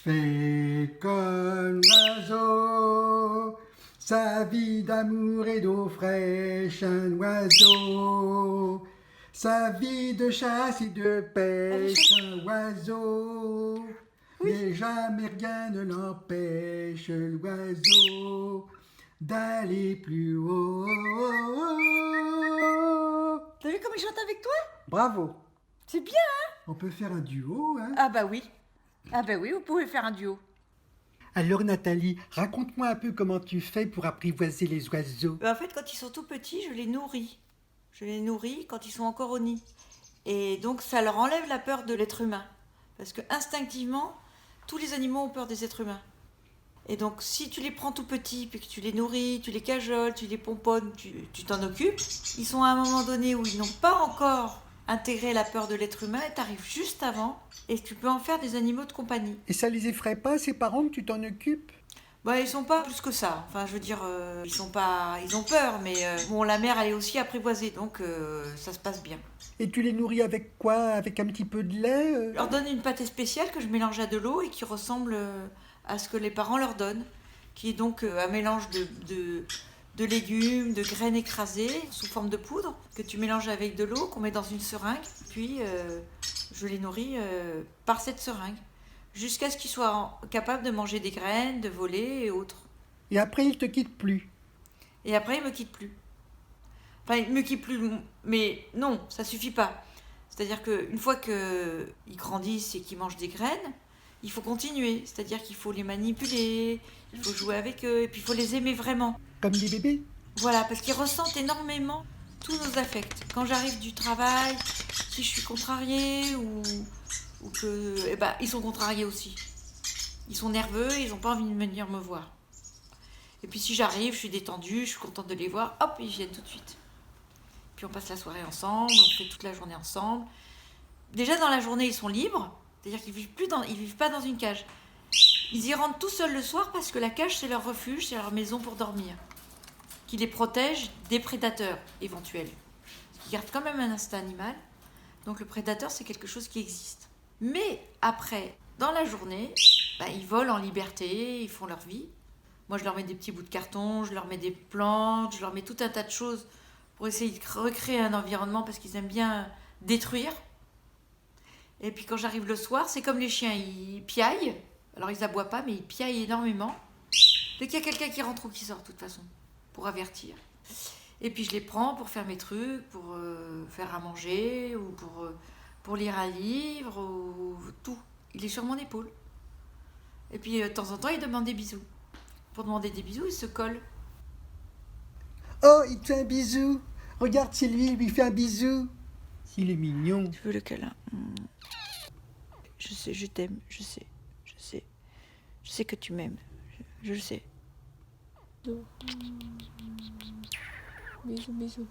Fais comme l'oiseau, sa vie d'amour et d'eau fraîche, un oiseau. Sa vie de chasse et de pêche, un oiseau. Mais jamais rien ne l'empêche, l'oiseau, d'aller plus haut. T'as vu comme il chante avec toi? Bravo. C'est bien, hein? On peut faire un duo, hein? Ah bah oui. Ah bah oui, vous pouvez faire un duo. Alors Nathalie, raconte-moi un peu comment tu fais pour apprivoiser les oiseaux. En fait, quand ils sont tout petits, je les nourris. Je les nourris quand ils sont encore au nid. Et donc, ça leur enlève la peur de l'être humain. Parce que instinctivement, tous les animaux ont peur des êtres humains. Et donc, si tu les prends tout petits, puis que tu les nourris, tu les cajoles, tu les pomponnes, tu t'en occupes, ils sont à un moment donné où ils n'ont pas encore intégré la peur de l'être humain, et tu arrives juste avant, et tu peux en faire des animaux de compagnie. Et ça les effraie pas, ces parents, que tu t'en occupes? Bah, ils sont pas plus que ça. Enfin, je veux dire, ils sont pas, ils ont peur, mais bon, la mère elle est aussi apprivoisée, donc ça se passe bien. Et tu les nourris avec quoi? Avec un petit peu de lait Je leur donne une pâtée spéciale que je mélange à de l'eau et qui ressemble à ce que les parents leur donnent, qui est donc un mélange de légumes, de graines écrasées sous forme de poudre que tu mélanges avec de l'eau qu'on met dans une seringue. Puis je les nourris par cette seringue jusqu'à ce qu'ils soient capables de manger des graines, de voler et autres. Et après, ils te quittent plus. Et après, ils me quittent plus. Enfin, ils me quittent plus, mais non, ça suffit pas. C'est-à-dire qu'une fois qu'ils grandissent et qu'ils mangent des graines, il faut continuer. C'est-à-dire qu'il faut les manipuler, il faut jouer avec eux, et puis il faut les aimer vraiment. Comme des bébés. Voilà, parce qu'ils ressentent énormément tous nos affects. Quand j'arrive du travail, si je suis contrariée ou que... Eh ben, ils sont contrariés aussi. Ils sont nerveux, ils n'ont pas envie de venir me voir. Et puis si j'arrive, je suis détendue, je suis contente de les voir, hop, ils viennent tout de suite. Puis on passe la soirée ensemble, on fait toute la journée ensemble. Déjà dans la journée, ils sont libres, c'est-à-dire qu'ils vivent pas dans une cage. Ils y rentrent tout seuls le soir parce que la cage, c'est leur refuge, c'est leur maison pour dormir, qui les protège des prédateurs éventuels. Ils gardent quand même un instinct animal, donc le prédateur, c'est quelque chose qui existe. Mais après, dans la journée, ils volent en liberté, ils font leur vie. Moi, je leur mets des petits bouts de carton, je leur mets des plantes, je leur mets tout un tas de choses pour essayer de recréer un environnement parce qu'ils aiment bien détruire. Et puis quand j'arrive le soir, c'est comme les chiens, ils piaillent. Alors ils aboient pas, mais ils piaillent énormément. Dès qu'il y a quelqu'un qui rentre ou qui sort, de toute façon, pour avertir. Et puis je les prends pour faire mes trucs, pour faire à manger, ou pour lire un livre, ou tout. Il est sur mon épaule. Et puis de temps en temps, il demande des bisous. Pour demander des bisous, il se colle. Oh, il te fait un bisou. Regarde, c'est lui, il lui fait un bisou. Il est mignon. Tu veux le câlin? Je sais, je t'aime, je sais, je sais. Je sais que tu m'aimes, je le sais. Bisous, bisous.